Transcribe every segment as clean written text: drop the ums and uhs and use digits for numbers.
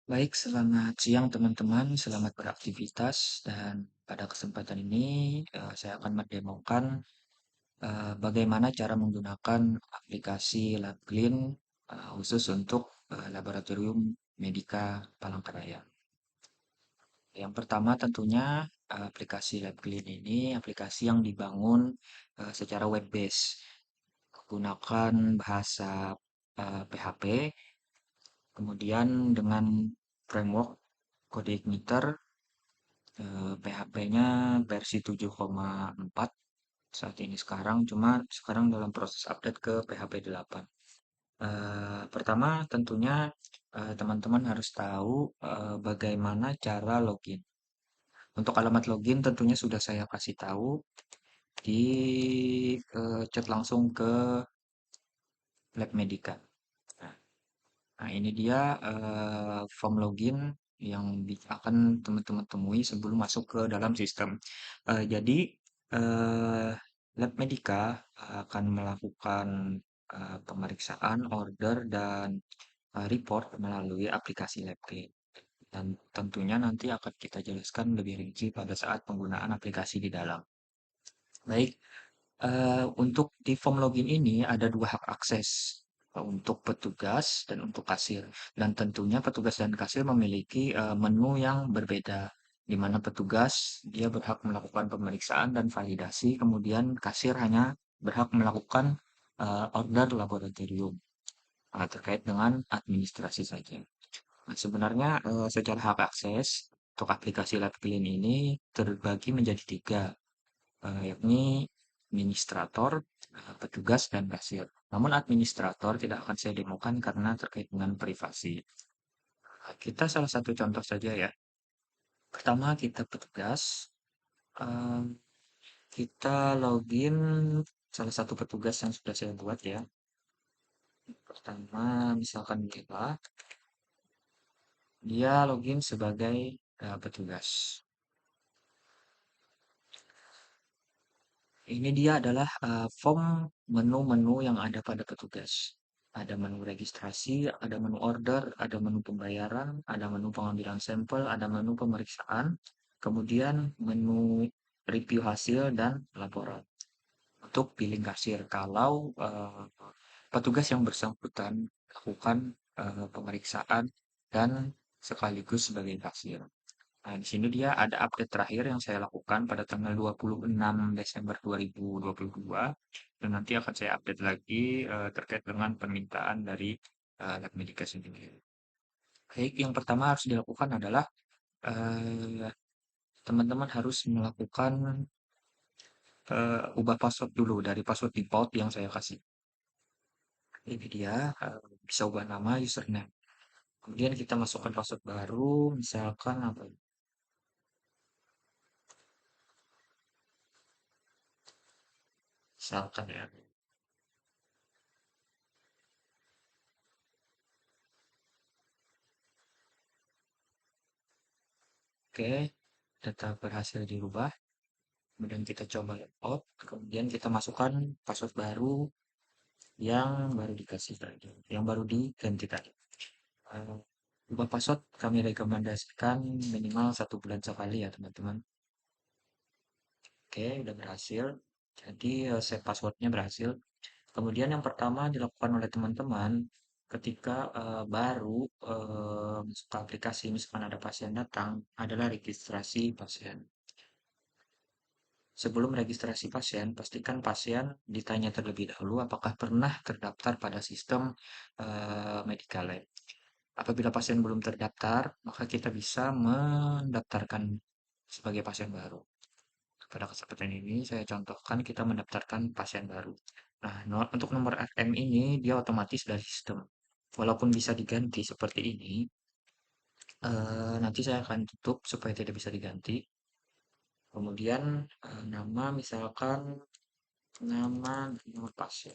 Baik, selamat siang teman-teman, selamat beraktivitas dan pada kesempatan ini saya akan mendemokan bagaimana cara menggunakan aplikasi LabClean khusus untuk Laboratorium Medika Palangkaraya. Yang pertama tentunya aplikasi LabClean ini aplikasi yang dibangun secara web base, menggunakan bahasa PHP, kemudian dengan framework kode Igniter. PHP-nya versi 7,4 saat ini cuma sekarang dalam proses update ke PHP 8. Pertama tentunya teman-teman harus tahu bagaimana cara login. Untuk alamat login tentunya sudah saya kasih tahu di chat langsung ke Lab Medica. Nah, nah, ini dia form login yang akan teman-teman temui sebelum masuk ke dalam sistem. Jadi eh, Lab Medica akan melakukan pemeriksaan, order, dan report melalui aplikasi LabClean. Dan tentunya nanti akan kita jelaskan lebih rinci pada saat penggunaan aplikasi di dalam. Baik, untuk di form login ini ada dua hak akses, untuk petugas dan untuk kasir. Dan tentunya petugas dan kasir memiliki menu yang berbeda, di mana petugas dia berhak melakukan pemeriksaan dan validasi, kemudian kasir hanya berhak melakukan order laboratorium terkait dengan administrasi saja. Nah, sebenarnya secara hak akses untuk aplikasi LabClean ini terbagi menjadi tiga, yakni administrator, petugas, dan kasir. Namun administrator tidak akan saya demokan karena terkait dengan privasi. Kita salah satu contoh saja ya. Pertama kita petugas, eh, kita login salah satu petugas yang sudah saya buat ya. Pertama misalkan dia login sebagai petugas. Ini dia adalah form menu-menu yang ada pada petugas. Ada menu registrasi, ada menu order, ada menu pembayaran, ada menu pengambilan sampel, ada menu pemeriksaan, kemudian menu review hasil dan laporan. Untuk billing kasir, kalau petugas yang bersangkutan lakukan pemeriksaan dan sekaligus sebagai kasir. Nah, di sini dia ada update terakhir yang saya lakukan pada tanggal 26 Desember 2022 dan nanti akan saya update lagi terkait dengan permintaan dari Lab Medica sendiri. Baik, yang pertama harus dilakukan adalah eh, teman-teman harus melakukan ubah password dulu dari password default yang saya kasih. Ini dia, bisa ubah nama, username. Kemudian kita masukkan password baru, misalkan apa? Misalkan ya. Oke, data berhasil dirubah. Kemudian kita coba logout, kemudian kita masukkan password baru yang baru dikasih tadi, yang baru diganti tadi. Eh, Ubah password kami rekomendasikan minimal 1 bulan sekali ya teman-teman. Oke, udah berhasil. Jadi save passwordnya berhasil. Kemudian yang pertama dilakukan oleh teman-teman ketika baru masuk ke aplikasi, misalkan ada pasien datang, adalah registrasi pasien. Sebelum registrasi pasien, pastikan pasien ditanya terlebih dahulu apakah pernah terdaftar pada sistem Medicalab. Apabila pasien belum terdaftar, maka kita bisa mendaftarkan sebagai pasien baru. Pada kesempatan ini saya contohkan kita mendaftarkan pasien baru. Nah, untuk nomor RM ini dia otomatis dari sistem. Walaupun bisa diganti seperti ini, nanti saya akan tutup supaya tidak bisa diganti. Kemudian nama misalkan nama nomor pasien.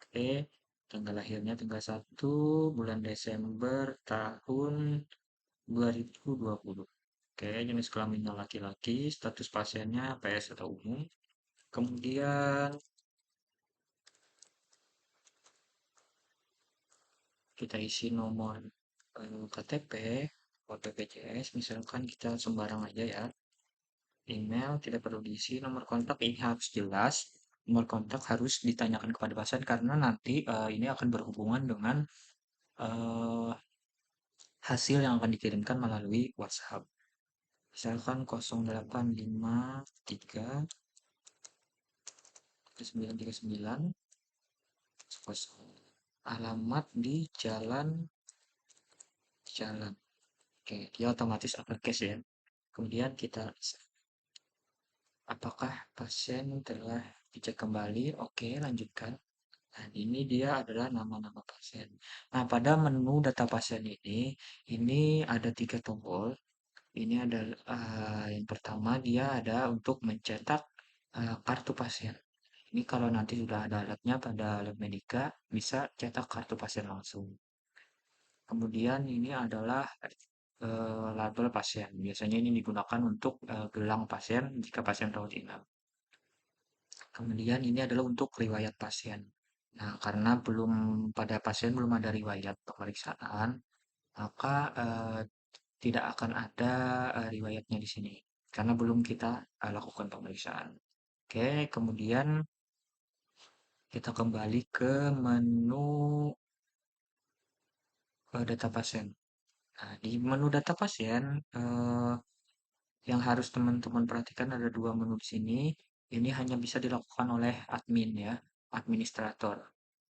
Oke, tanggal lahirnya tanggal 1 bulan Desember tahun 2020. Oke, jenis kelaminnya laki-laki, status pasiennya PS atau umum. Kemudian kita isi nomor KTP, foto BPJS, misalkan kita sembarang aja ya. Email tidak perlu diisi, nomor kontak ini harus jelas. Nomor kontak harus ditanyakan kepada pasien karena nanti ini akan berhubungan dengan eh, hasil yang akan dikirimkan melalui WhatsApp. Misalkan 0853 939 alamat di jalan. Oke, dia otomatis uppercase ya. Kemudian kita apakah pasien telah dicek kembali? Oke, lanjutkan. Nah, ini dia adalah nama-nama pasien. Nah, pada menu data pasien ini ada tiga tombol. Ini ada yang pertama dia ada untuk mencetak kartu pasien. Ini kalau nanti sudah ada alatnya pada lab medika, bisa cetak kartu pasien langsung. Kemudian ini adalah label pasien. Biasanya ini digunakan untuk gelang pasien jika pasien rawat inap. Kemudian ini adalah untuk riwayat pasien. Nah, karena pada pasien belum ada riwayat pemeriksaan, maka tidak akan ada riwayatnya di sini karena belum kita lakukan pemeriksaan. Oke, kemudian kita kembali ke menu data pasien. Nah, di menu data pasien yang harus teman-teman perhatikan ada dua menu di sini. Ini hanya bisa dilakukan oleh admin ya, administrator.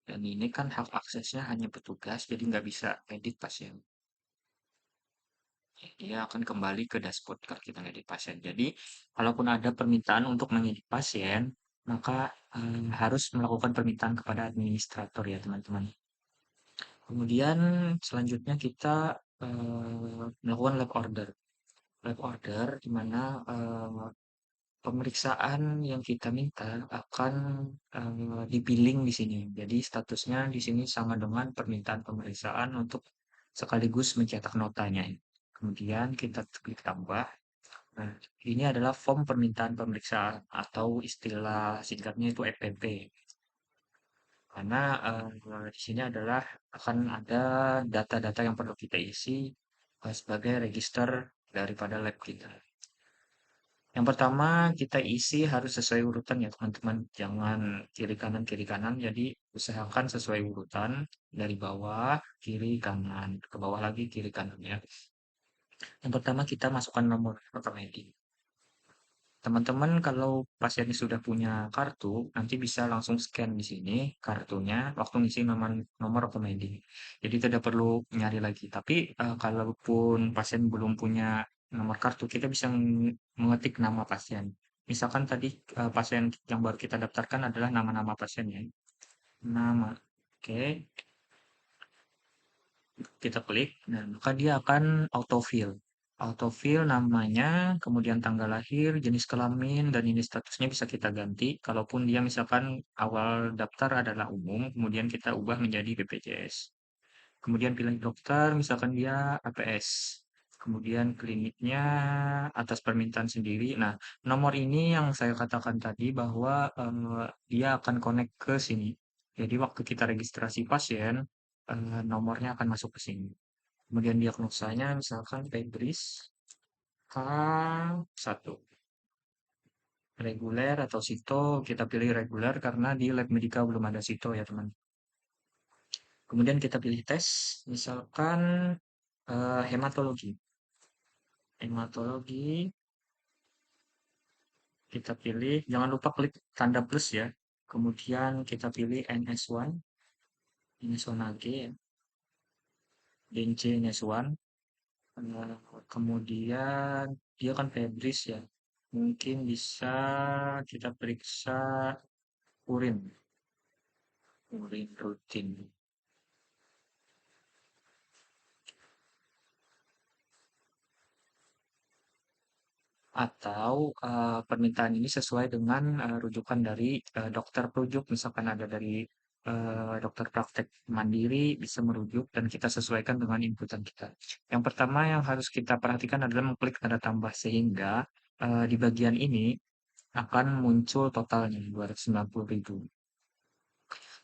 Dan ini kan hak aksesnya hanya petugas, jadi nggak bisa edit pasien. Dia akan kembali ke dashboard kalau kita ngedit pasien. Jadi, kalaupun ada permintaan untuk mengedit pasien, maka harus melakukan permintaan kepada administrator ya teman-teman. Kemudian selanjutnya kita melakukan lab order. Lab order di mana pemeriksaan yang kita minta akan dipiling di sini. Jadi statusnya di sini sama dengan permintaan pemeriksaan untuk sekaligus mencetak notanya. Kemudian kita klik tambah. Nah, ini adalah form permintaan pemeriksaan atau istilah singkatnya itu FPP. Karena di sini adalah akan ada data-data yang perlu kita isi sebagai register daripada lab kita. Yang pertama kita isi harus sesuai urutan ya teman-teman. Jangan kiri kanan. Jadi usahakan sesuai urutan dari bawah kiri kanan ke bawah lagi kiri kanan ya. Yang pertama kita masukkan nomor rekening. Teman-teman kalau pasiennya sudah punya kartu, nanti bisa langsung scan di sini kartunya waktu ngisi nomor nomor rekening. Jadi tidak perlu nyari lagi. Tapi kalaupun pasien belum punya nomor kartu, kita bisa mengetik nama pasien. Misalkan tadi pasien yang baru kita daftarkan adalah nama-nama pasiennya. Nama. Oke, kita klik, nah maka dia akan autofill. Autofill namanya, kemudian tanggal lahir, jenis kelamin, dan ini statusnya bisa kita ganti. Kalaupun dia misalkan awal daftar adalah umum, kemudian kita ubah menjadi BPJS. Kemudian pilih dokter, misalkan dia APS. Kemudian kliniknya atas permintaan sendiri. Nah, nomor ini yang saya katakan tadi bahwa dia akan connect ke sini. Jadi waktu kita registrasi pasien, nomornya akan masuk ke sini. Kemudian diagnosanya misalkan Febris K1. Reguler atau sito, kita pilih reguler karena di lab medica belum ada sito ya teman. Kemudian kita pilih tes, misalkan hematologi. Hematologi, kita pilih, jangan lupa klik tanda plus ya. Kemudian kita pilih NS1, NS1 AG, DNC NS1. Kemudian dia kan Febris ya. Mungkin bisa kita periksa urin, urin rutin. Atau permintaan ini sesuai dengan rujukan dari dokter perujuk, misalkan ada dari dokter praktek mandiri bisa merujuk dan kita sesuaikan dengan inputan kita. Yang pertama yang harus kita perhatikan adalah mengklik tanda tambah sehingga di bagian ini akan muncul totalnya 290.000.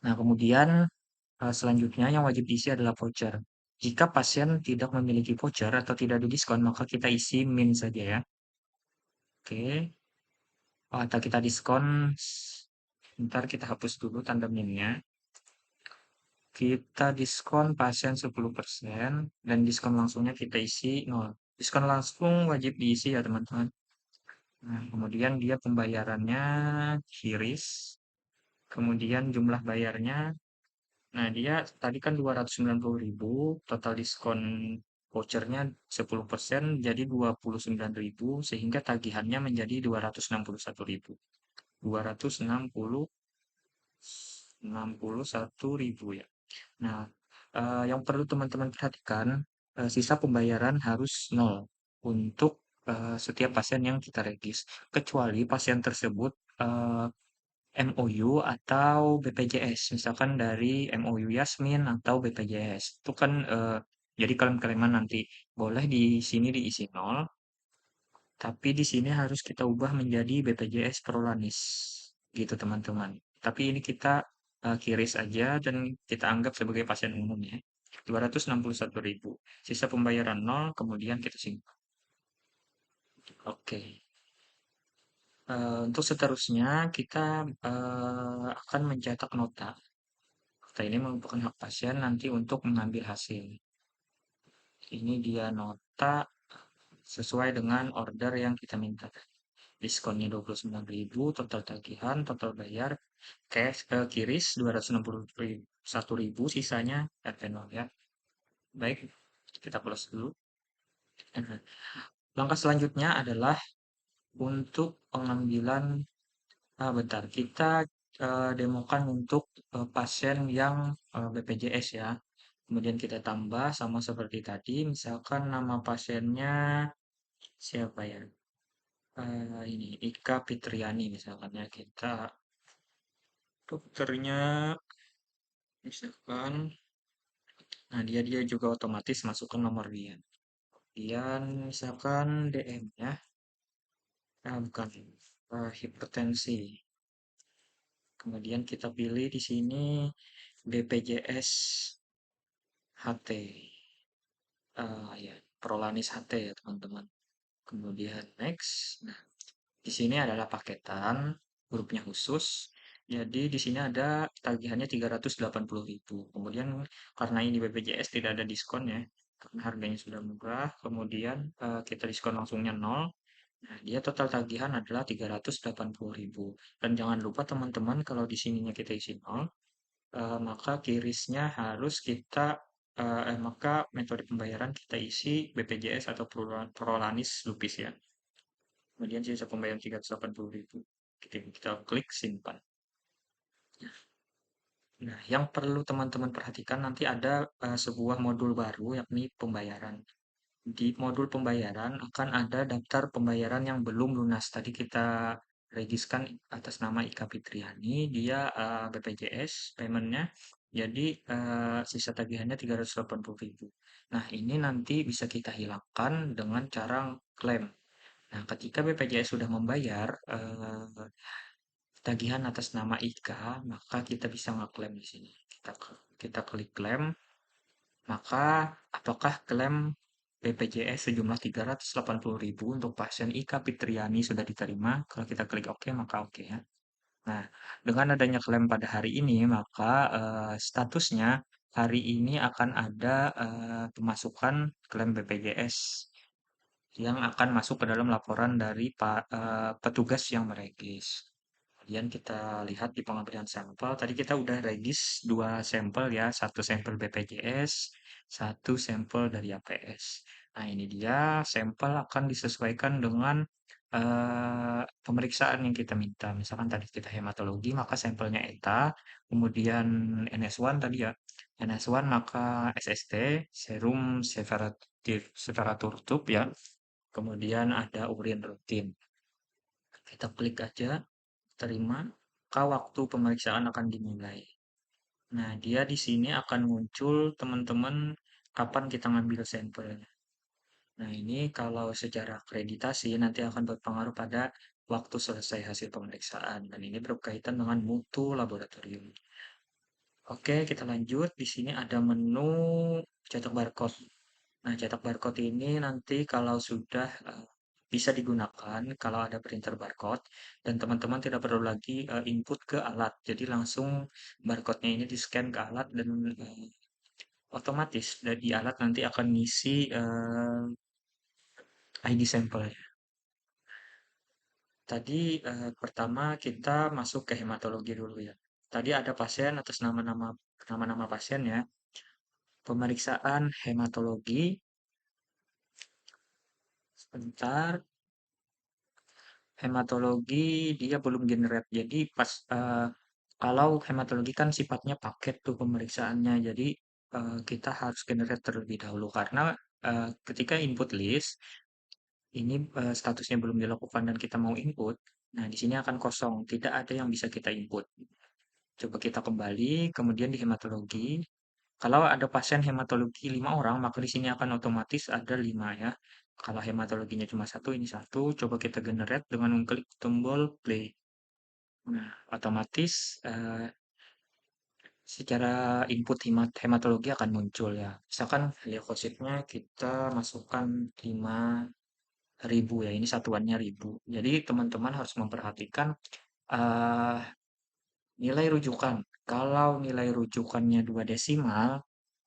Nah, kemudian selanjutnya yang wajib diisi adalah voucher. Jika pasien tidak memiliki voucher atau tidak didiskon, maka kita isi min saja ya. Oke. Oh, atau kita diskon, ntar kita hapus dulu tanda minnya. Kita diskon pasien 10% dan diskon langsungnya kita isi 0. Diskon langsung wajib diisi ya teman-teman. Nah, kemudian dia pembayarannya QRIS, kemudian jumlah bayarnya. Nah, dia tadi kan 290.000, total diskon vouchernya 10% jadi 29.000 sehingga tagihannya menjadi 261.000. 261.000 ya. Nah, yang perlu teman-teman perhatikan, sisa pembayaran harus nol untuk setiap pasien yang kita regis, kecuali pasien tersebut MOU atau BPJS, misalkan dari MOU Yasmin atau BPJS. Itu kan jadi klaim-klaiman nanti boleh di sini diisi nol, tapi di sini harus kita ubah menjadi BPJS Prolanis, gitu teman-teman. Tapi ini kita kiris aja dan kita anggap sebagai pasien umum ya. 261.000. Sisa pembayaran nol, kemudian kita simpan. Oke. Untuk seterusnya kita akan mencetak nota. Nota ini merupakan hak pasien nanti untuk mengambil hasil. Ini dia nota sesuai dengan order yang kita minta. Diskonnya 29.000, total tagihan, total bayar, cash, kiris 261.000, sisanya RP0 ya. Baik, kita close dulu. Langkah selanjutnya adalah untuk pengambilan, bentar, kita demokan untuk pasien yang BPJS ya. Kemudian kita tambah sama seperti tadi, misalkan nama pasiennya siapa ya? Ini Ika Fitriani misalkan ya, kita dokternya misalkan, nah dia juga otomatis masukkan nomor dia. Kemudian misalkan DM ya, bukan, hipertensi. Kemudian kita pilih di sini BPJS HT, ya Prolanis HT ya teman-teman. Kemudian next. Nah, di sini adalah paketan, grupnya khusus. Jadi di sini ada tagihannya 380.000. Kemudian karena ini BPJS tidak ada diskon ya, karena harganya sudah murah. Kemudian kita diskon langsungnya nol. Nah, dia total tagihan adalah 380.000. Dan jangan lupa teman-teman kalau di sininya kita isi nol, maka kirisnya harus kita maka metode pembayaran kita isi BPJS atau Prolanis Lupis ya. Kemudian sisa pembayaran 380.000. Kita klik simpan. Nah, yang perlu teman-teman perhatikan nanti ada sebuah modul baru yakni pembayaran. Di modul pembayaran akan ada daftar pembayaran yang belum lunas. Tadi kita regiskan atas nama Ika Fitriani, dia BPJS paymentnya. Jadi sisa tagihannya 380.000. Nah, ini nanti bisa kita hilangkan dengan cara klaim. Nah, ketika BPJS sudah membayar tagihan atas nama Ika, maka kita bisa ngeklaim di sini. Kita klik klaim, maka apakah klaim BPJS sejumlah 380.000 untuk pasien Ika Fitriani sudah diterima? Kalau kita klik OK, maka OK ya. Nah, dengan adanya klaim pada hari ini, maka statusnya hari ini akan ada pemasukan klaim BPJS yang akan masuk ke dalam laporan dari petugas yang meregis. Kemudian kita lihat di pengambilan sampel. Tadi kita udah regis dua sampel ya, satu sampel BPJS, satu sampel dari APS. Nah ini dia sampel akan disesuaikan dengan pemeriksaan yang kita minta. Misalkan tadi kita hematologi, maka sampelnya ETA, kemudian NS1 tadi ya, NS1 maka SST, serum Severaturtub ya, kemudian ada urin rutin. Kita klik aja, terima, maka waktu pemeriksaan akan dimulai. Nah, dia di sini akan muncul teman-teman kapan kita ngambil sampelnya. Nah, ini kalau secara akreditasi nanti akan berpengaruh pada waktu selesai hasil pemeriksaan. Dan ini berkaitan dengan mutu laboratorium. Oke, kita lanjut. Di sini ada menu cetak barcode. Nah, cetak barcode ini nanti kalau sudah bisa digunakan kalau ada printer barcode dan teman-teman tidak perlu lagi input ke alat. Jadi langsung barcode-nya ini di-scan ke alat dan otomatis dari alat nanti akan ngisi ID sampel. Tadi pertama kita masuk ke hematologi dulu ya. Tadi ada pasien atas nama-nama pasien ya. Pemeriksaan hematologi. Sebentar. Hematologi dia belum generate. Jadi pas kalau hematologi kan sifatnya paket tuh pemeriksaannya. Jadi kita harus generate terlebih dahulu karena ketika input list ini statusnya belum dilakukan dan kita mau input. Nah, di sini akan kosong, tidak ada yang bisa kita input. Coba kita kembali, kemudian di hematologi. Kalau ada pasien hematologi 5 orang, maka di sini akan otomatis ada 5 ya. Kalau hematologinya cuma satu, ini satu. Coba kita generate dengan mengklik tombol play. Nah, otomatis secara input hematologi akan muncul ya. Misalkan leukositnya kita masukkan 5.000 ya. Ini satuannya ribu. Jadi teman-teman harus memperhatikan eh, nilai rujukan. Kalau nilai rujukannya 2 desimal,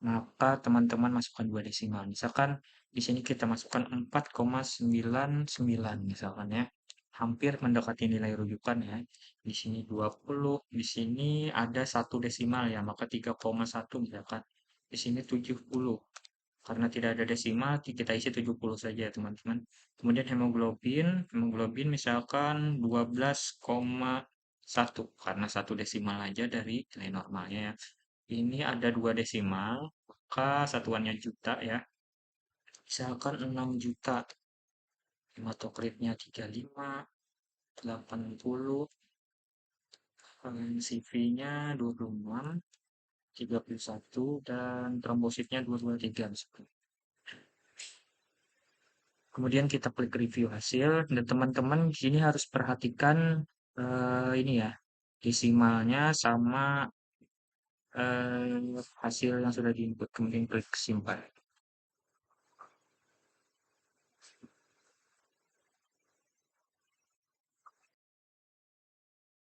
maka teman-teman masukkan 2 desimal. Misalkan di sini kita masukkan 4,99 misalkan ya. Hampir mendekati nilai rujukan ya. Di sini 20, di sini ada 1 desimal ya, maka 3,1 misalkan. Di sini 70. Karena tidak ada desimal, kita isi 70 saja ya teman-teman. Kemudian hemoglobin misalkan 12,1 karena 1 desimal aja dari nilai normalnya ya. Ini ada 2 desimal, maka satuannya juta ya. Misalkan 6 juta, hematokritnya 35, 80, CV-nya 26, 31, dan trombositnya 223 misalkan. Kemudian kita klik review hasil dan teman-teman di sini harus perhatikan ini ya desimalnya sama hasil yang sudah diinput. Kemudian klik simpan.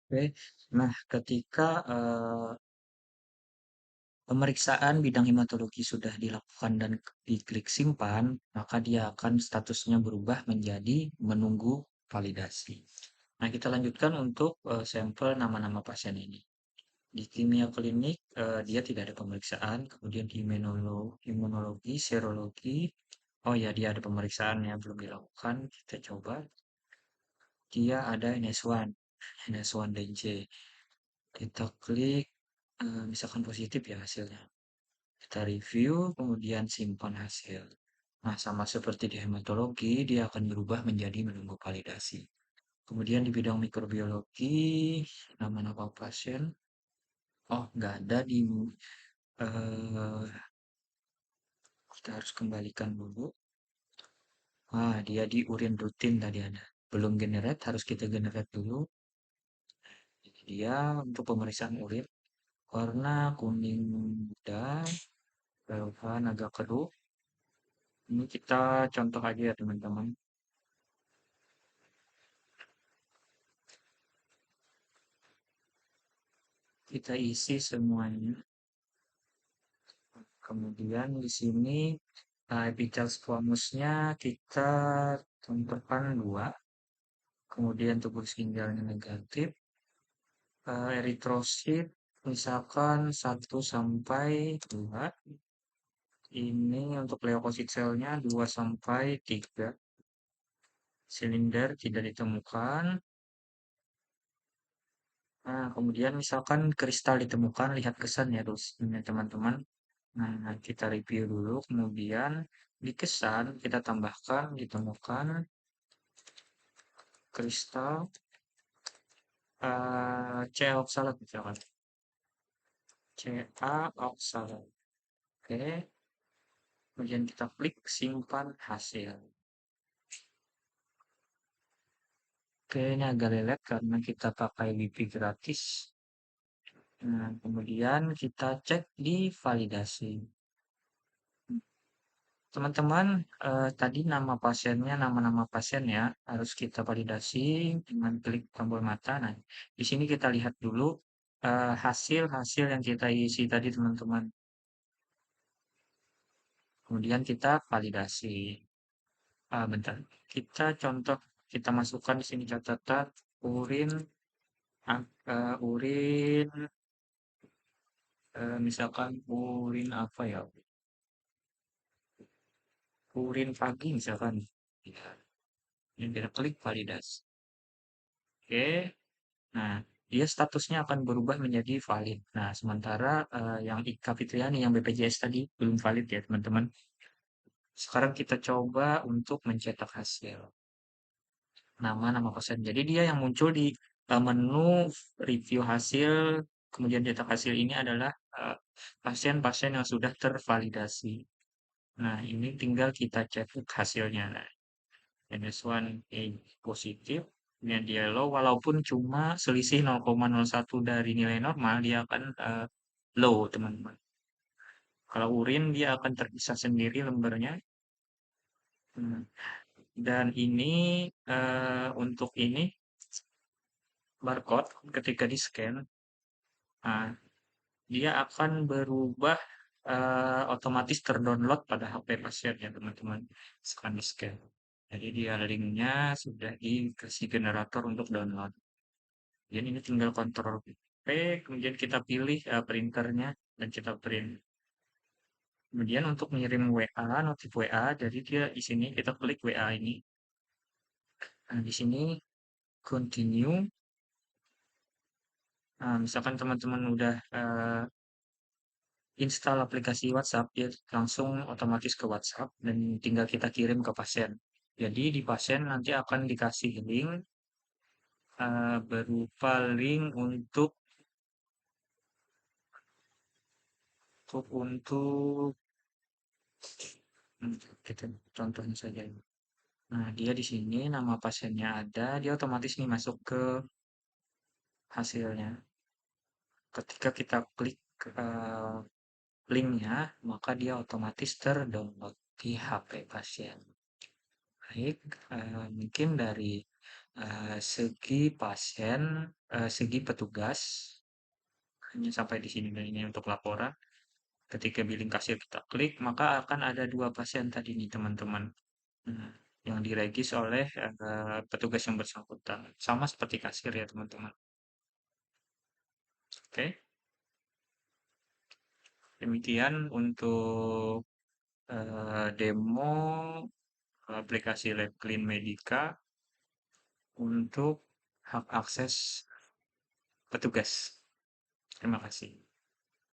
Oke. Nah, ketika pemeriksaan bidang hematologi sudah dilakukan dan diklik simpan, maka dia akan statusnya berubah menjadi menunggu validasi. Nah, kita lanjutkan untuk sampel nama-nama pasien ini. Di kimia klinik, dia tidak ada pemeriksaan, kemudian di imunologi, serologi, oh ya dia ada pemeriksaan yang belum dilakukan, kita coba. Dia ada NS1, NS1-DC. Kita klik, misalkan positif ya hasilnya. Kita review, kemudian simpan hasil. Nah, sama seperti di hematologi, dia akan berubah menjadi menunggu validasi. Kemudian di bidang mikrobiologi, nama-nama pasien, oh nggak ada di eh, kita harus kembalikan dulu. Ah, dia di urin rutin tadi ada. Belum generate, harus kita generate dulu. Jadi dia untuk pemeriksaan urin warna kuning muda, bahan agak keruh. Ini kita contoh aja ya teman-teman. Kita isi semuanya. Kemudian di sini epitel squamous-nya kita tentukan 2. Kemudian tubuh ginjalnya negatif. Eritrosit misalkan 1 sampai 2. Ini untuk leukosit selnya 2 sampai 3. Silinder tidak ditemukan. Nah, kemudian misalkan kristal ditemukan, lihat kesan ya ini teman-teman. Nah, kita review dulu, kemudian di kesan kita tambahkan ditemukan kristal Ca oksalat misalkan. Ca oksalat. Oke, kemudian kita klik simpan hasil. Oke, ini agak lelet karena kita pakai WiFi gratis. Nah, kemudian kita cek di validasi. Teman-teman, tadi nama pasiennya, nama-nama pasien ya, harus kita validasi dengan klik tombol mata. Nah, di sini kita lihat dulu hasil-hasil yang kita isi tadi, teman-teman. Kemudian kita validasi. Bentar, kita contoh, kita masukkan di sini catatan urin, urin, misalkan urin apa ya? Urin pagi misalkan. Ya, ini kita klik validasi. Oke. Nah, dia statusnya akan berubah menjadi valid. Nah, sementara yang Ika Fitriani, yang BPJS tadi belum valid ya, teman-teman. Sekarang kita coba untuk mencetak hasil. Nama-nama pasien. Jadi dia yang muncul di menu review hasil, kemudian cetak hasil ini adalah pasien-pasien yang sudah tervalidasi. Nah, ini tinggal kita cek hasilnya. Nah, NS1A positif, kemudian dia low, walaupun cuma selisih 0,01 dari nilai normal, dia akan low, teman-teman. Kalau urin, dia akan terpisah sendiri lembarnya. Hmm. Dan ini untuk ini barcode ketika di scan, nah, dia akan berubah otomatis terdownload pada HP pasien ya, teman-teman. Scan di scan. Jadi dia linknya sudah dikasih generator untuk download. Jadi ini tinggal kontrol P, kemudian kita pilih printernya dan kita print. Kemudian untuk mengirim WA, notif WA, jadi dia di sini kita klik WA ini. Nah, di sini continue. Nah, misalkan teman-teman udah install aplikasi WhatsApp, dia langsung otomatis ke WhatsApp dan tinggal kita kirim ke pasien. Jadi di pasien nanti akan dikasih link berupa link untuk kita contohnya saja. Nah, dia di sini nama pasiennya ada, dia otomatis nih masuk ke hasilnya. Ketika kita klik linknya, maka dia otomatis terdownload di HP pasien. Baik, mungkin dari segi pasien, segi petugas, hanya sampai di sini dan ini untuk laporan. Ketika billing kasir kita klik, maka akan ada dua pasien tadi nih teman-teman. Nah, yang diregis oleh petugas yang bersangkutan. Sama seperti kasir ya teman-teman. Oke, demikian untuk demo aplikasi Lab Clean Medica untuk hak akses petugas. Terima kasih.